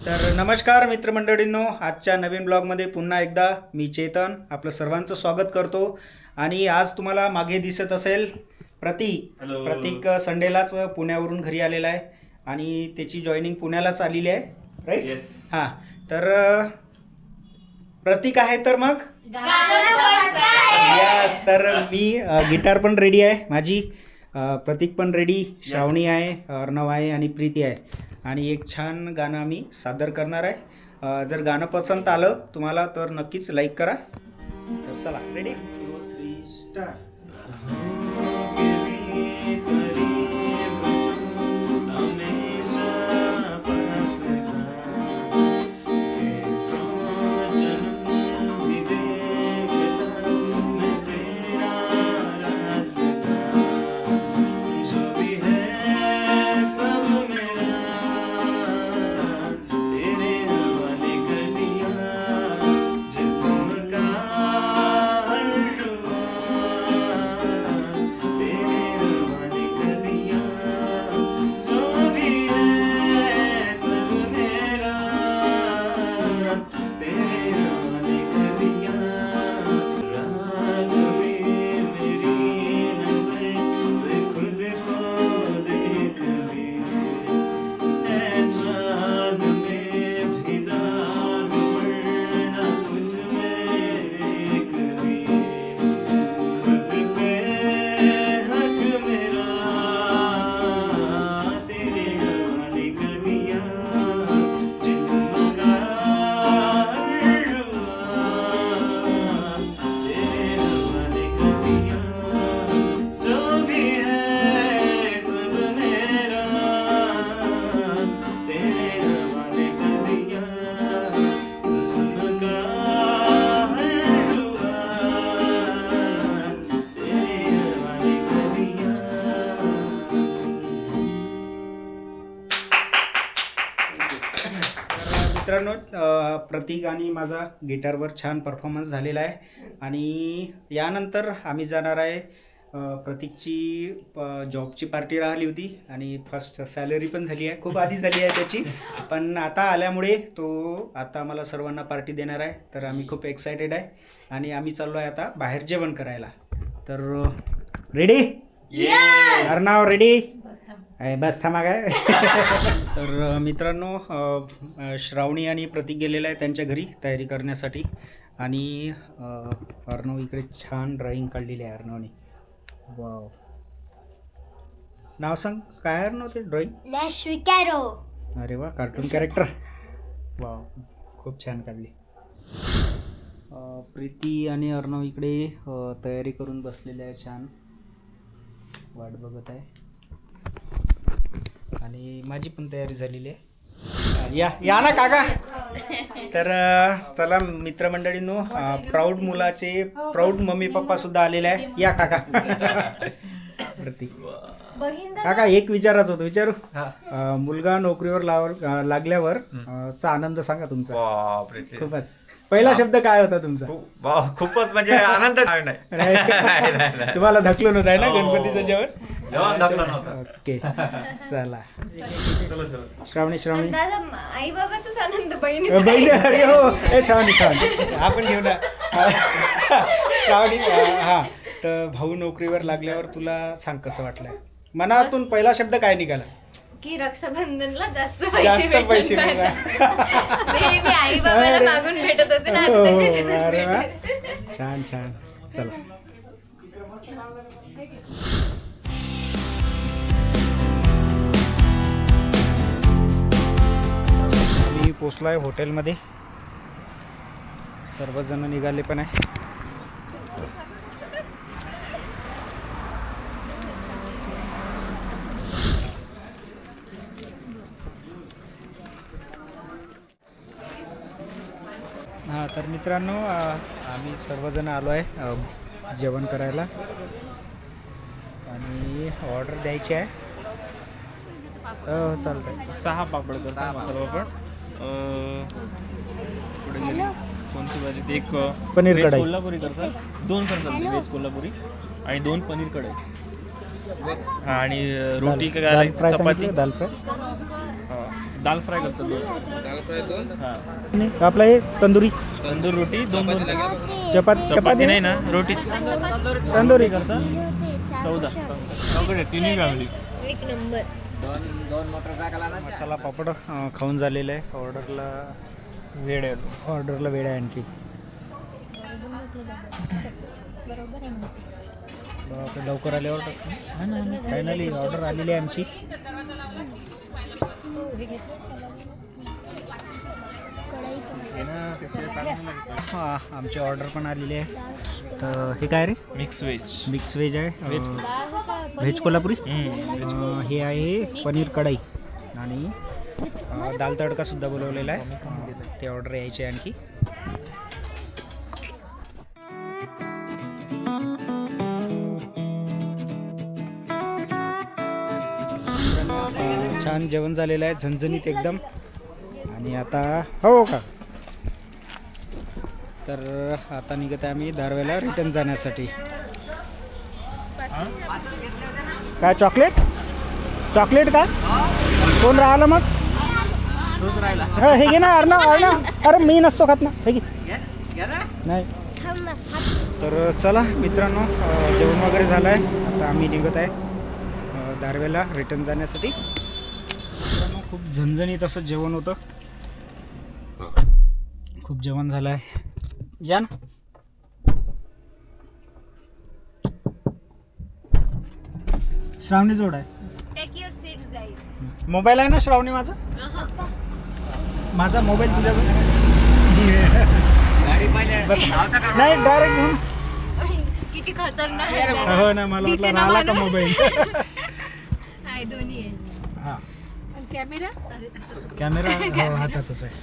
तर नमस्कार मित्रमंडळींनो, आजच्या नवीन ब्लॉगमध्ये पुन्हा एकदा मी चेतन आपलं सर्वांचं स्वागत करतो. आणि आज तुम्हाला मागे दिसत असेल प्रतीक संडेलाच पुण्यावरून घरी आलेला आहे आणि त्याची जॉईनिंग पुण्यालाच आलेली आहे, राईट? येस. हां, तर प्रतीक आहे तर मग यस, तर मी गिटार पण रेडी आहे माझी, प्रतीक पण रेडी, श्रावणी आहे, अर्णव आहे आणि प्रीती आहे. आणि एक छान गाणं आम्ही सादर करणार आहे. जर गाणं पसंत आलं तुम्हाला तर नक्कीच लाईक करा. तर चला, रेडी 2 3 स्टार्ट. मित्रांनो, प्रतीक आणि माझा गिटारवर छान परफॉर्मन्स झालेला आहे आणि यानंतर आम्ही जाणार आहे. प्रतीकची जॉबची पार्टी राहिली होती आणि फर्स्ट सॅलरी पण झाली आहे, खूप आधी झाली आहे त्याची, पण आता आल्यामुळे तो आता आम्हाला सर्वांना पार्टी देणार आहे. तर आम्ही खूप एक्सायटेड आहे आणि आम्ही चाललो आहे आता बाहेर जेवण करायला. तर रेडी? अर्णव रेडी? बस थांबा काय. तर मित्रांनो, श्रावणी आणि प्रतीक गेलेला आहे त्यांच्या घरी तयारी करण्यासाठी आणि अर्णव इकडे छान ड्रॉइंग काढलेली आहे अर्णवने. वाव, नाव सांग काय अर्णव ते ड्रॉइंग? नॅशविकॅरो. अरे वा, कार्टून कॅरेक्टर. वाव, खूप छान काढली. प्रीती आणि अर्णव इकडे तयारी करून बसलेले आहे, छान वाट बघत आहे आणि माझी पण तयारी झालेली आहे. या ना काका. तर चला मित्रमंडळींनो, प्राऊड मुलाचे प्राऊड मम्मी पप्पा सुद्धा आलेले आहे. या काका. प्रतीक काका, एक विचारायचं होतं, विचारू? मुलगा नोकरीवर लागल्यावर चा आनंद सांगा तुमचा. खूपच. पहिला शब्द काय होता तुमचा? खूपच म्हणजे आनंद. नाही, तुम्हाला ढकलून होत आहे ना गणपतीचं जेवण? ओके, चला. श्रावणी आई बाबाचाच आनंद, बहिणी. अरे हो, श्रावणी आपण घेऊ ना. श्रावणी, हा, तर भाऊ नोकरीवर लागल्यावर तुला सांग कसं वाटलंय? मनातून पहिला शब्द काय निघाला? की रक्षाबंधनला जास्त पैसे मी आई बाबाला मागून भेटत होते ना. अरे वा, छान छान. चला, मी पोचलोय हॉटेलमध्ये, सर्वजण निघाले पण आहे. हां, तर मित्रांनो, आम्ही सर्वजण आलो आहे जेवण करायला आणि ऑर्डर द्यायची आहे. हो, चालतं आहे. 6 पापड करतो, मसाला पापड. पुढे गेली कोणती भाजी? एक पनीर कढई कोल्हापुरी करतात, 2 करतात व्हेज कोल्हापुरी आणि 2 पनीर कढई. आणि रोटी काय, चपाती, दाल फ्राय. दाल फ्राय करतो 2. दाल फ्राय 2. हां आपलं हे तंदुरी तंदूर रोटी 2 चपाती चपाती नाही ना रोटीच तंदुरी करता 14 सगळे तिन्ही फॅमिली. एक नंबर. मसाला पापड खाऊन झालेला आहे. वेळ आहे ऑर्डरला वेळ आहे आणखी. बरोबर आहे ना. बापरे, लवकर आल्यावर फायनली ऑर्डर आलेली आहे आमची. हां आमची ऑर्डर पण आलेली आहे. तर हे काय रे? Mix veg. मिक्स व्हेज आहे. व्हेज. व्हेज कोल्हापुरी. हे आहे पनीर कढाई आणि दाल तडका सुद्धा बोलवलेला आहे. ते ऑर्डर यायची आहे आणखी. छान जेवण झालेलं आहे झणझणीत एकदम. आणि आता हो का तर आता निघत आहे आम्ही धारवेला रिटर्न जाण्यासाठी. काय चॉकलेट चॉकलेट का कोण राहिलं मग? हे घे ना अर्णव. अरे मी नसतो खात ना. हे घे. नाही तर चला मित्रांनो जेवण वगैरे झालं आहे. आता आम्ही निघत आहे धारवेला रिटर्न जाण्यासाठी. मित्रांनो खूप झणझणीत असं जेवण होतं. खूप जेवण झालं आहे. या ना. श्रावणी जोड आहे. Take your seats guys. Mobile आहे ना श्रावणी माझा. माझा मोबाईल तुझ्याकडे नाही डायरेक्ट घेऊन. किती खतरनाक आहे. हो ना मला वाटलं राहिला का मोबाईल. नाही दोन्ही आहे. हां कॅमेरा कॅमेरा हातातच आहे.